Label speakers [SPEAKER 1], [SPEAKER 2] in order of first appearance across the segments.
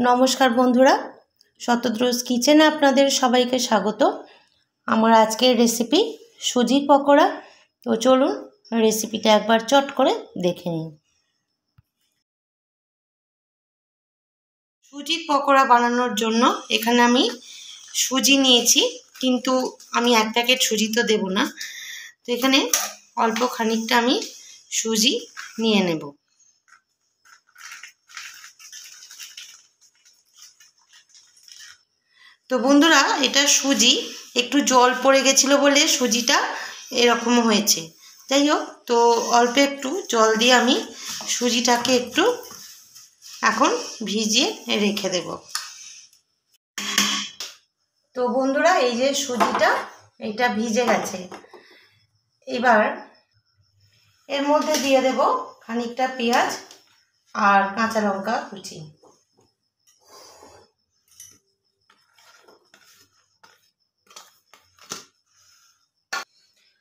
[SPEAKER 1] নমস্কার বন্ধুরা, শতদ্রুজ কিচেনে আপনাদের সবাইকে স্বাগত। আমার আজকের রেসিপি সুজির পকোড়া। তো চলুন রেসিপিটা একবার চট করে দেখে নিন। সুজির পকোড়া বানানোর জন্য এখানে আমি সুজি নিয়েছি, কিন্তু আমি এক প্যাকেট সুজি তো দেব না, তো এখানে অল্প খানিকটা আমি সুজি নিয়ে নেব। তো বন্ধুরা, এটা সুজি একটু জল পড়ে গেছিলো বলে সুজিটা এরকম হয়েছে। যাই হোক, তো অল্প একটু জল দিয়ে আমি সুজিটাকে একটু এখন ভিজিয়ে রেখে দেব। তো বন্ধুরা, এই যে সুজিটা এটা ভিজে গেছে। এবার এর মধ্যে দিয়ে দেব খানিকটা পেঁয়াজ আর কাঁচা লঙ্কা কুচি।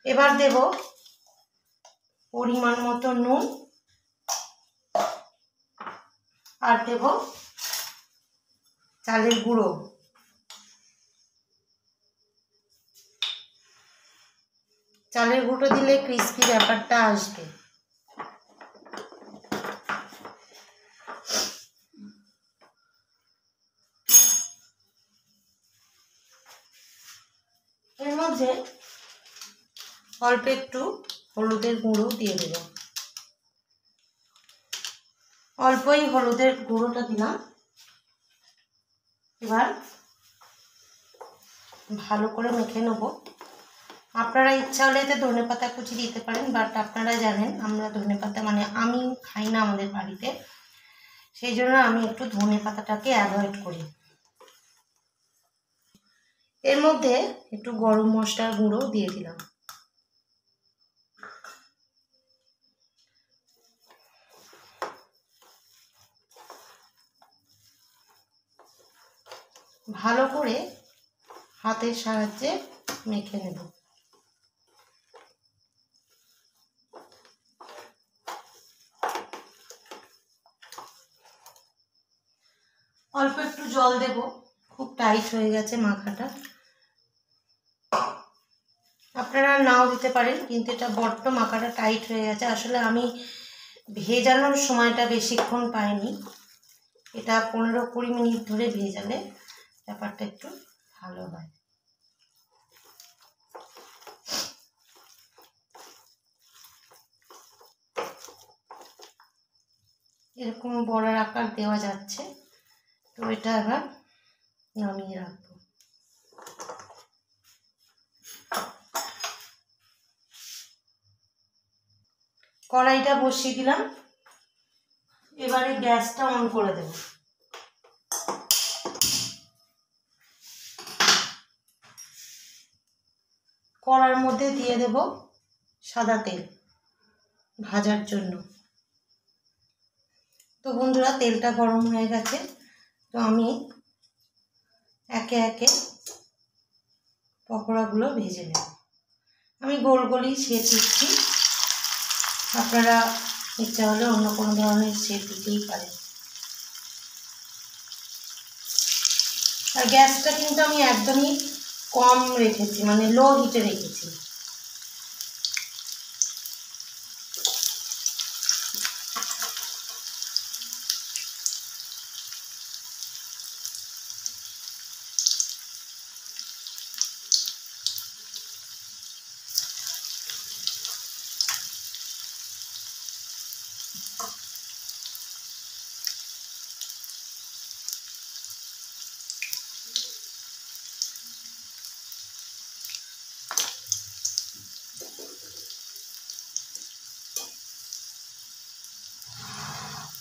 [SPEAKER 1] এবার দেব পরিমাণ মতো নুন আর দেব চালের গুঁড়ো। চালের গুঁড়ো দিলে ক্রিস্পি ব্যাপারটা আসবে। এর মধ্যে অল্প একটু হলুদের গুঁড়ো দিয়ে দেব। অল্পই হলুদের গুঁড়োটা দিলাম। এবার ভালো করে মেখে নেব। আপনারা ইচ্ছা হলে এতে ধনেপাতা কুচি দিতে পারেন, বাট আপনারা জানেন আমরা ধনেপাতা আমি খাই না আমাদের বাড়িতে, সেই জন্য আমি একটু ধনেপাতাটাকে অ্যাভয়েড করি। এর মধ্যে একটু গরম মশলার গুঁড়ো দিয়ে দিলাম। ভালো করে হাতের সাহায্যে মেখে নেব। অল্প একটু জল দেব, খুব টাইট হয়ে গেছে মাখাটা। আপনারা নাও দিতে পারেন, কিন্তু এটা বড্ড মাখাটা টাইট হয়ে গেছে। আসলে আমি ভেজানোর সময়টা বেশিক্ষণ পাইনি, এটা 15-20 মিনিট ধরে ভেজালে ব্যাপারটা একটু ভালো হয়। এরকম বড়ার আকার দেওয়া যাচ্ছে, তো এটা এবার নামিয়ে রাখবো। কড়াইটা বসিয়ে দিলাম। এবারে গ্যাসটা অন করে দেব। কড়ার মধ্যে দিয়ে দেব সাদা তেল ভাজার জন্য। তো বন্ধুরা, তেলটা গরম হয়ে গেছে, তো আমি একে একে পকোড়াগুলো ভেজে নেব। আমি গোল গোলই শেপ দিচ্ছি, আপনারা ইচ্ছা হলে অন্য কোনো ধরনের শেপ দিতেই পারেন। আর গ্যাসটা কিন্তু আমি একদমই কম রেখেছি, লো হিটে রেখেছি।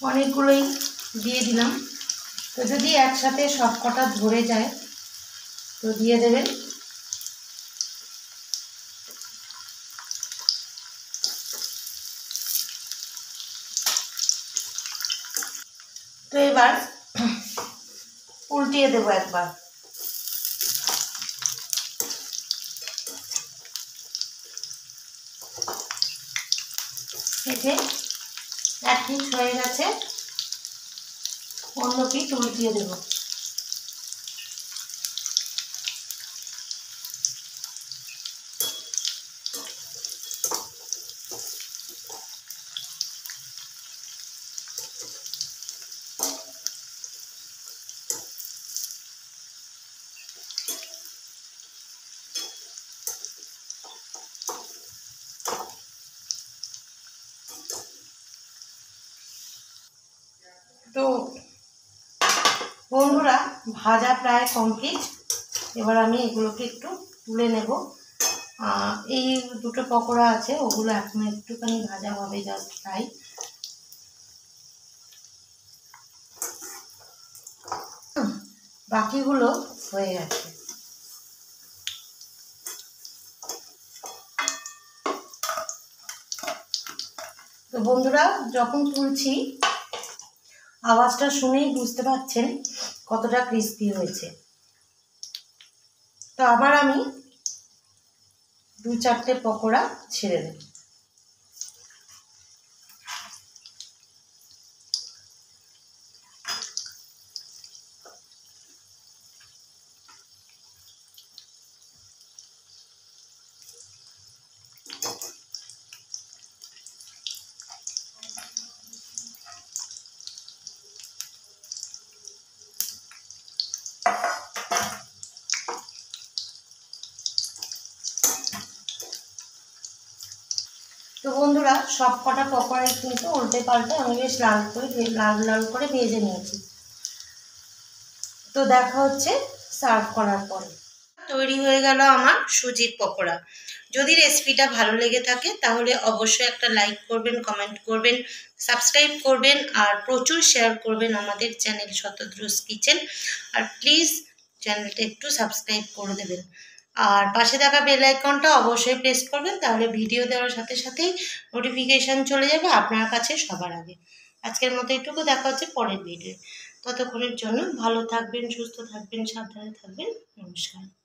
[SPEAKER 1] অনেকগুলোই দিয়ে দিলাম। তো যদি একসাথে সব কটা ধরে যায় তো দিয়ে দেবেন। তো এবার উল্টিয়ে দেবো একবার। এই যে এক পিঠ হয়ে গেছে, অন্য পিঠ উল্টিয়ে দেবো। তো বন্ধুরা ভাজা প্রায় কমপ্লিট। এবার আমি এগুলোকে একটু তুলে নেব। এই দুটো পকোড়া আছে, ওগুলো এখন একটুখানি ভাজা হবে, জাস্ট ফ্রাই। বাকিগুলো হয়ে গেছে। তো বন্ধুরা যখন তুলছি আওয়াজটা শুনেই বুঝতে পারছেন কতটা ক্রিস্পি হয়েছে। তো আবার আমি 2-4টে পকোড়া ছেড়ে দেব। তো বন্ধুরা সব কটা পকোড়াই কিন্তু উল্টে পাল্টে আমি বেশ লাল করে ভেজে নিয়েছি। তো দেখা হচ্ছে সার্ভ করার পরে। তৈরি হয়ে গেল আমার সুজির পকোড়া। যদি রেসিপিটা ভালো লেগে থাকে তাহলে অবশ্যই একটা লাইক করবেন, কমেন্ট করবেন, সাবস্ক্রাইব করবেন আর প্রচুর শেয়ার করবেন আমাদের চ্যানেল শতদ্রুস কিচেন। আর প্লিজ চ্যানেলটা একটু সাবস্ক্রাইব করে দেবেন। আর পাশে থাকা বেল আইকনটা অবশ্যই প্রেস করবেন, তাহলে ভিডিও দেওয়ার সাথে সাথেই নোটিফিকেশান চলে যাবে আপনার কাছে সবার আগে। আজকের মতো এটুকু, দেখা হচ্ছে পরের ভিডিও। ততক্ষণের জন্য ভালো থাকবেন, সুস্থ থাকবেন, সাবধানে থাকবেন। নমস্কার।